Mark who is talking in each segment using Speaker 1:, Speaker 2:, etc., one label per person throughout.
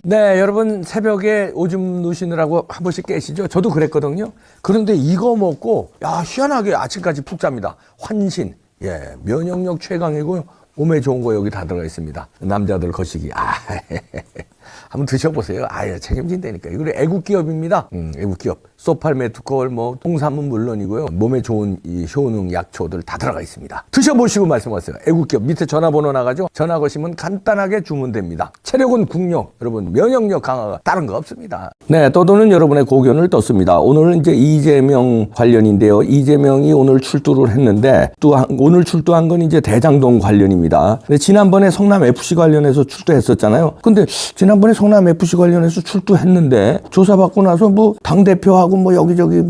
Speaker 1: 네, 여러분 새벽에 오줌 누시느라고 한 번씩 깨시죠? 저도 그랬거든요. 그런데 이거 먹고 희한하게 아침까지 푹 잡니다. 환신, 면역력 최강이고요. 몸에 좋은 거 여기 다 들어가 있습니다. 남자들 거시기. 한번 드셔보세요. 책임진다니까. 이거 애국기업입니다. 애국기업. 소팔메투콜, 홍삼은 물론이고요. 몸에 좋은 이 효능 약초들 다 들어가 있습니다. 드셔보시고 말씀하세요. 애국기업 밑에 전화번호 나가죠? 전화 거시면 간단하게 주문됩니다. 체력은 국력, 여러분 면역력 강화가 다른 거 없습니다. 네, 떠도는 여러분의 고견을 떴습니다. 오늘은 이제 이재명 관련인데요. 이재명이 오늘 출두를 했는데 오늘 출두한 건 이제 대장동 관련입니다. 근데 지난번에 성남FC 관련해서 출두했었잖아요. 근데 지난번에 성남FC 관련해서 출두했는데 조사받고 나서 당대표하고 여기저기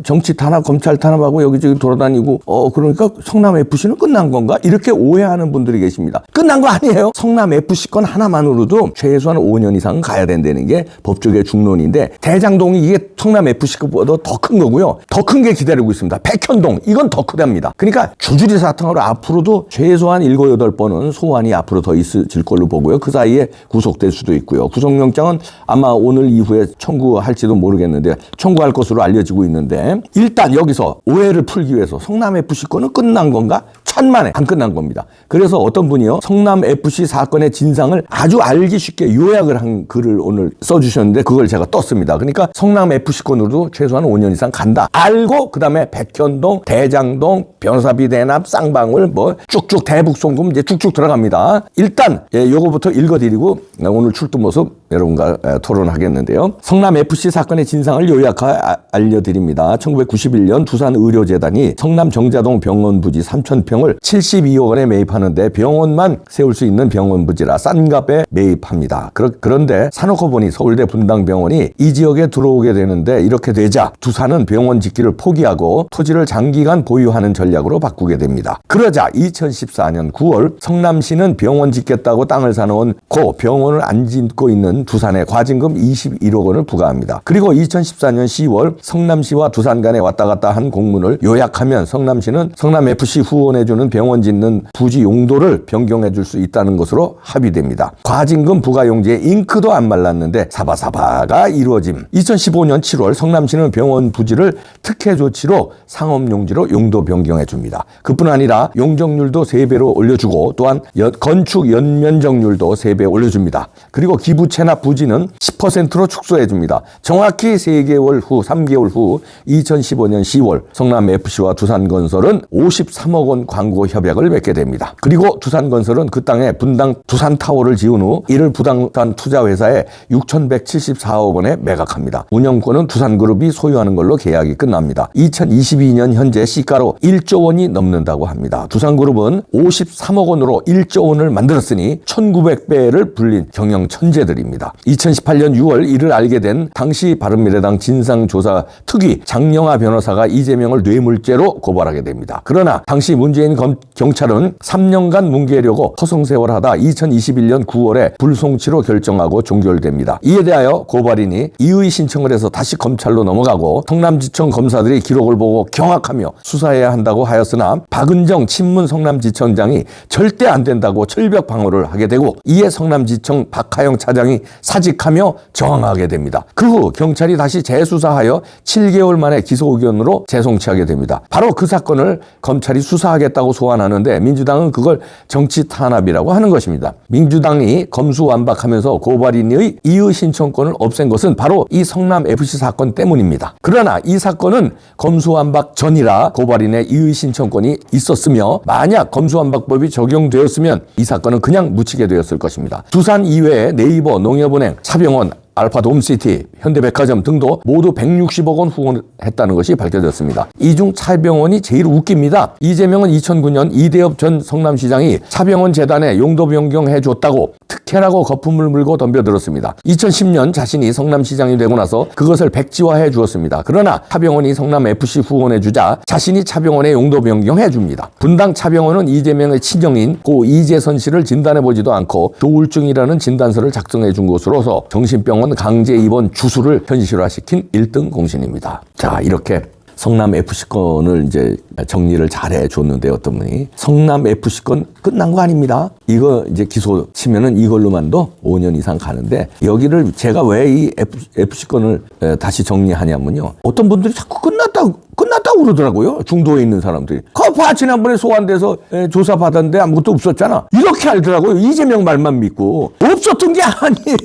Speaker 1: 정치 탄압, 검찰 탄압하고 여기저기 돌아다니고 그러니까 성남FC는 끝난 건가? 이렇게 오해하는 분들이 계십니다. 끝난 거 아니에요. 성남FC 건 하나만으로도 최소한 5년 이상 가야 된다는 게 법조계 중론인데 대장동이 이게 성남FC 것보다 더 큰 거고요. 더 큰 게 기다리고 있습니다. 백현동 이건 더 크답니다. 그러니까 주주리 사탕으로 앞으로도 최소한 7, 8번은 소환이 앞으로 더 있을 걸로 보고요. 그 사이에 구속될 수도 있고요. 구속영장은 아마 오늘 이후에 청구할지도 모르겠는데 청구할 것으로 알려지고 있는데 일단 여기서 오해를 풀기 위해서 성남FC 건은 끝난 건가? 천만에 안 끝난 겁니다. 그래서 어떤 분이요 성남FC 사건의 진상을 아주 알기 쉽게 요약을 한 글을 오늘 써주셨는데 그걸 제가 떴습니다. 그러니까 성남FC 건으로도 최소한 5년 이상 간다. 알고 그 다음에 백현동, 대장동, 변호사비 대납, 쌍방울 쭉쭉 대북송금 이제 쭉쭉 들어갑니다. 일단 요거부터 읽어드리고 오늘 출두 모습 여러분과 토론하겠는데요. 성남FC 사건의 진상을 요약하여 알려드립니다. 1991년 두산의료재단이 성남정자동 병원 부지 3,000평을 72억 원에 매입하는데 병원만 세울 수 있는 병원 부지라 싼 값에 매입합니다. 그런데 사놓고 보니 서울대 분당병원이 이 지역에 들어오게 되는데 이렇게 되자 두산은 병원 짓기를 포기하고 토지를 장기간 보유하는 전략으로 바꾸게 됩니다. 그러자 2014년 9월 성남시는 병원 짓겠다고 땅을 사놓은 병원을 안 짓고 있는 두산에 과징금 21억 원을 부과합니다. 그리고 2014년 10월 성남시와 두산 간에 왔다 갔다 한 공문을 요약하면 성남시는 성남FC 후원해주는 병원 짓는 부지 용도를 변경해 줄 수 있다는 것으로 합의됩니다. 과징금 부과 용지에 잉크도 안 말랐는데 사바사바가 이루어짐. 2015년 7월 성남시는 병원 부지를 특혜 조치로 상업용지로 용도 변경해 줍니다. 그뿐 아니라 용적률도 3배로 올려주고 또한 건축 연면적률도 3배 올려줍니다. 그리고 기부 체납 부지는 10%로 축소해 줍니다. 정확히 3개월 후 2015년 10월 성남FC와 두산건설은 53억 원 광고 협약을 맺게 됩니다. 그리고 두산건설은 그 땅에 분당 두산타워를 지은 후 이를 부동산 투자회사에 6,174억 원에 매각합니다. 운영권은 두산그룹이 소유하는 걸로 계약이 끝납니다. 2022년 현재 시가로 1조 원이 넘는다고 합니다. 두산그룹은 53억 원으로 1조 원을 만들었으니 1900배를 불린 경영 천재들입니다. 2018년 6월 이를 알게 된 당시 바른미래당 진상조사 특위 장영하 변호사가 이재명을 뇌물죄로 고발하게 됩니다. 그러나 당시 문재인 경찰은 3년간 뭉개려고 허송세월하다 2021년 9월에 불송치로 결정하고 종결됩니다. 이에 대하여 고발인이 이의 신청을 해서 다시 검찰로 넘어가고 성남지청 검사들이 기록을 보고 경악하며 수사해야 한다고 하였으나 박은정 친문 성남지청장이 절대 안 된다고 철벽 방어를 하게 되고 이에 성남지청 박하영 차장이 사직하며 저항하게 됩니다. 그 후 경찰이 다시 재수사하여 7개월 만에 기소 의견으로 재송치하게 됩니다. 바로 그 사건을 검찰이 수사하겠다고 소환하는데 민주당은 그걸 정치 탄압이라고 하는 것입니다. 민주당이 검수완박하면서 고발인의 이의 신청권을 없앤 것은 바로 이 성남FC 사건 때문입니다. 그러나 이 사건은 검수완박 전이라 고발인의 이의 신청권이 있었으며 만약 검수완박법이 적용되었으면 이 사건은 그냥 묻히게 되었을 것입니다. 두산 이외에 네이버, 농협은행, 차병원, 알파돔시티, 현대백화점 등도 모두 160억 원 후원했다는 것이 밝혀졌습니다. 이 중 차병원이 제일 웃깁니다. 이재명은 2009년 이대엽 전 성남시장이 차병원 재단에 용도 변경해줬다고 특혜라고 거품을 물고 덤벼들었습니다. 2010년 자신이 성남시장이 되고 나서 그것을 백지화해 주었습니다. 그러나 차병원이 성남FC 후원해주자 자신이 차병원에 용도 변경해줍니다. 분당 차병원은 이재명의 친형인 고 이재선 씨를 진단해보지도 않고 조울증이라는 진단서를 작성해준 것으로서 정신병원 강제 입원 주수를 현실화시킨 1등 공신입니다. 자, 이렇게 성남 FC 건을 이제 정리를 잘해 줬는데 어떤 분이 성남 FC 건 끝난 거 아닙니다. 이거 이제 기소 치면은 이걸로만도 5년 이상 가는데 여기를 제가 왜 이 FC 건을 다시 정리하냐면요. 어떤 분들이 자꾸 끝났다고 그러더라고요. 중도에 있는 사람들이. 봐 지난번에 소환돼서 조사 받았는데 아무것도 없었잖아. 이렇게 알더라고요. 이재명 말만 믿고. 없었던 게 아니에요.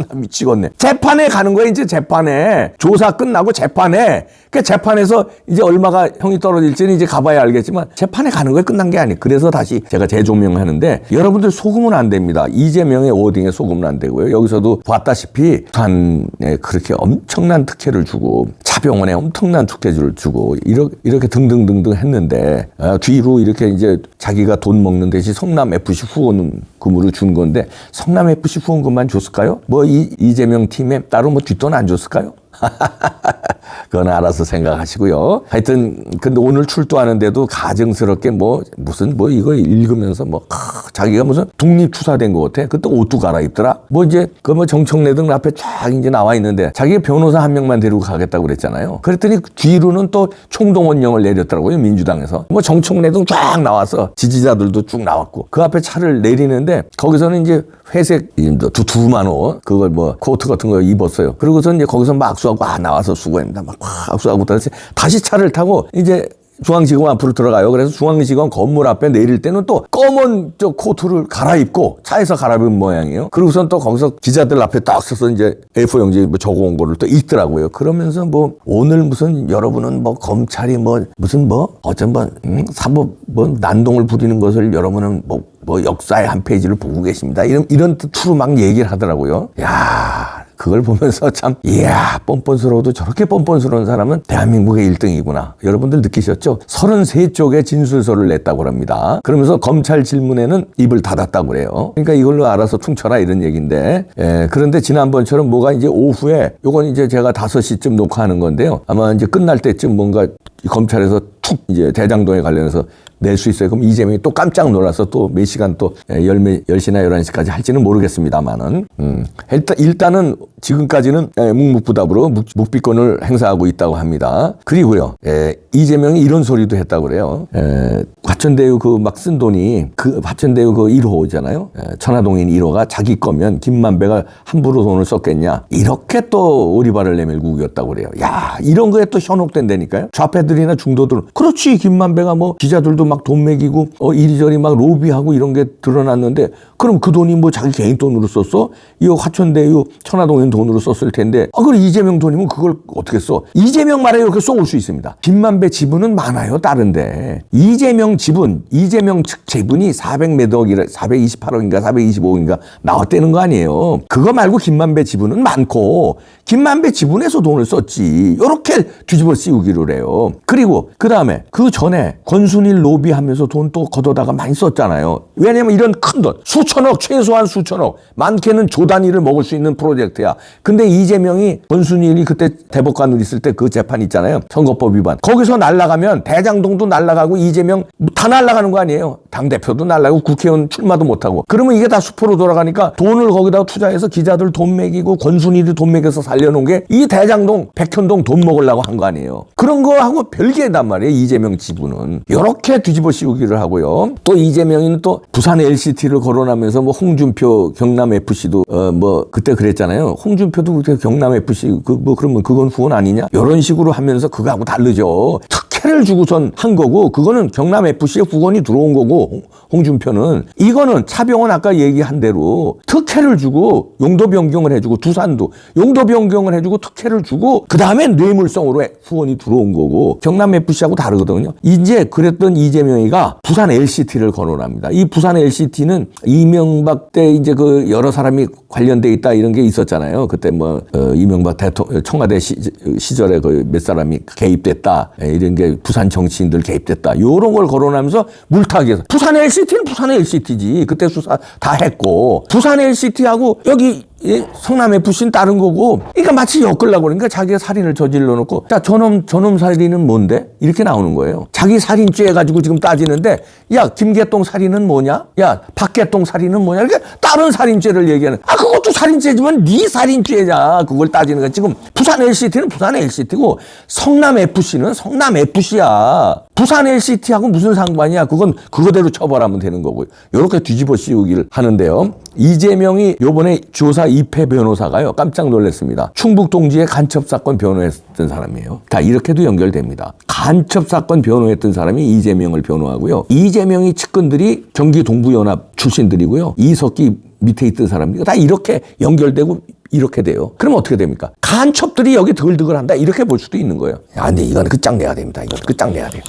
Speaker 1: 나 미치겠네. 재판에 가는 거야. 이제 재판에. 조사 끝나고 재판에. 그 재판에서 이제 얼마가 형이 떨어질지는 이제 가봐야 알겠지만 재판에 가는 거에 끝난 게 아니에요. 그래서 다시 제가 재조명하는데 여러분들 속으면 안 됩니다. 이재명의 워딩에 속으면 안 되고요. 여기서도 봤다시피 부산에 그렇게 엄청난 특혜를 주고 차병원에 엄청난 특혜를 주고 이렇게 등등등등 했는데 뒤로 이렇게 이제 자기가 돈 먹는 대신 성남FC 후원금으로 준 건데 성남FC 후원금만 줬을까요? 뭐 이재명 팀에 따로 뭐 뒷돈 안 줬을까요? 그건 알아서 생각하시고요. 하여튼 근데 오늘 출두하는데도 가증스럽게 무슨 이거 읽으면서 자기가 무슨 독립투사된 것 같아. 그때 옷도 갈아입더라. 이제 정청래 등 앞에 쫙 이제 나와 있는데 자기가 변호사 한 명만 데리고 가겠다고 그랬잖아요. 그랬더니 뒤로는 또 총동원령을 내렸더라고요. 민주당에서. 정청래 등 쫙 나와서 지지자들도 쭉 나왔고 그 앞에 차를 내리는데 거기서는 이제 회색 두툼한 옷 그걸 코트 같은 거 입었어요. 그러고서 이제 거기서 막 악수하고 나와서 수고합니다. 막 악수하고 다시 차를 타고 이제 중앙지검 앞으로 들어가요. 그래서 중앙지검 건물 앞에 내릴 때는 또 검은 코트를 갈아입고 차에서 갈아입은 모양이에요. 그리고선 또 거기서 기자들 앞에 딱 서서 이제 A4 용지 적어온 거를 또 읽더라고요. 그러면서 오늘 무슨 여러분은 검찰이 어쩐 사법 난동을 부리는 것을 여러분은 역사의 한 페이지를 보고 계십니다. 이런 뜻으로 막 얘기를 하더라고요. 야. 그걸 보면서 참, 이야, 뻔뻔스러워도 저렇게 뻔뻔스러운 사람은 대한민국의 1등이구나. 여러분들 느끼셨죠? 33쪽의 진술서를 냈다고 합니다. 그러면서 검찰 질문에는 입을 닫았다고 그래요. 그러니까 이걸로 알아서 퉁쳐라 이런 얘기인데, 그런데 지난번처럼 뭐가 이제 오후에, 요건 이제 제가 5시쯤 녹화하는 건데요. 아마 이제 끝날 때쯤 뭔가 검찰에서 툭 이제 대장동에 관련해서 낼 수 있어요. 그럼 이재명이 또 깜짝 놀라서 또 몇 시간 또 10시나 11시까지 할지는 모르겠습니다만은. 일단은 지금까지는 묵묵부답으로 묵비권을 행사하고 있다고 합니다. 그리고요, 이재명이 이런 소리도 했다고 그래요. 화천대유 막 쓴 돈이 화천대유 1호잖아요. 천화동인 1호가 자기 거면 김만배가 함부로 돈을 썼겠냐. 이렇게 또 오리발을 내밀고 우겼다고 그래요. 야, 이런 거에 또 현혹된다니까요. 좌패들이나 중도들은. 그렇지, 김만배가 기자들도 막 돈 매기고 이리저리 막 로비하고 이런 게 드러났는데 그럼 그 돈이 자기 개인 돈으로 썼어? 이 화천대유 천화동인 돈으로 썼을 텐데 그럼 이재명 돈이면 그걸 어떻게 써? 이재명 말에 이렇게 쏘올 수 있습니다. 김만배 지분은 많아요. 다른데 이재명 측 지분이 400몇 억이라 428억인가 425억인가 나왔다는 거 아니에요. 그거 말고 김만배 지분은 많고 김만배 지분에서 돈을 썼지. 이렇게 뒤집어 씌우기를 해요. 그리고 그 다음에 그 전에 권순일 로비하면서 돈 또 걷어다가 많이 썼잖아요. 왜냐면 이런 큰 돈, 수천억, 최소한 수천억, 많게는 조 단위를 먹을 수 있는 프로젝트야. 근데 이재명이 권순일이 그때 대법관으로 있을 때 그 재판 있잖아요. 선거법 위반. 거기서 날아가면 대장동도 날아가고 이재명 다 날아가는 거 아니에요. 당대표도 날아가고 국회의원 출마도 못하고. 그러면 이게 다 수포로 돌아가니까 돈을 거기다가 투자해서 기자들 돈 매기고 권순일이 돈 매겨서 살려놓은 게 이 대장동, 백현동 돈 먹으려고 한 거 아니에요. 그런 거하고 별개단 말이에요. 이재명 지분은. 이렇게 뒤집어 씌우기를 하고요. 또 이재명이는 또 부산 LCT를 거론하면서 홍준표 경남FC도 그때 그랬잖아요. 홍준표도 그때 경남FC 그러면 그건 후원 아니냐? 이런 식으로 하면서 그거하고 다르죠. 특혜를 주고선 한 거고 그거는 경남FC에 후원이 들어온 거고 홍준표는 이거는 차병원 아까 얘기한 대로 특혜를 주고 용도 변경을 해주고 두산도 용도 변경을 해주고 특혜를 주고 그 다음에 뇌물성으로 후원이 들어온 거고 경남FC하고 다르거든요. 이제 그랬던 이재명이가 부산 LCT를 거론합니다. 이 부산 LCT는 이명박 때 이제 여러 사람이 관련돼 있다 이런 게 있었잖아요. 그때 이명박 대통령 청와대 시절에 몇 사람이 개입됐다 이런 게 부산 정치인들 개입됐다 이런 걸 거론하면서 물타기해서 부산 LCT는 부산 LCT지 그때 수사 다 했고 부산 LCT하고 여기 이 성남 FC는 다른 거고, 그러니까 마치 엮으려고 그러니까 자기가 살인을 저질러 놓고, 자, 저놈 살인은 뭔데? 이렇게 나오는 거예요. 자기 살인죄 가지고 지금 따지는데, 야, 김개똥 살인은 뭐냐? 야, 박개똥 살인은 뭐냐? 이렇게 다른 살인죄를 얘기하는. 아, 그것도 살인죄지만 네 살인죄냐? 그걸 따지는 거야. 지금 부산 LCT는 부산 LCT고, 성남 FC는 성남 FC야. 부산 LCT하고 무슨 상관이야? 그건 그거대로 처벌하면 되는 거고요. 이렇게 뒤집어 씌우기를 하는데요. 이재명이 요번에 조사 이패 변호사가요. 깜짝 놀랐습니다. 충북 동지의 간첩사건 변호했던 사람이에요. 자, 이렇게도 연결됩니다. 간첩사건 변호했던 사람이 이재명을 변호하고요. 이재명이 측근들이 경기 동부연합 출신들이고요. 이석기 밑에 있던 사람들 다 이렇게 연결되고 이렇게 돼요. 그러면 어떻게 됩니까? 간첩들이 여기 드글드글 한다. 이렇게 볼 수도 있는 거예요. 야, 근데 이건 끝장내야 됩니다. 이건 끝장내야 돼요.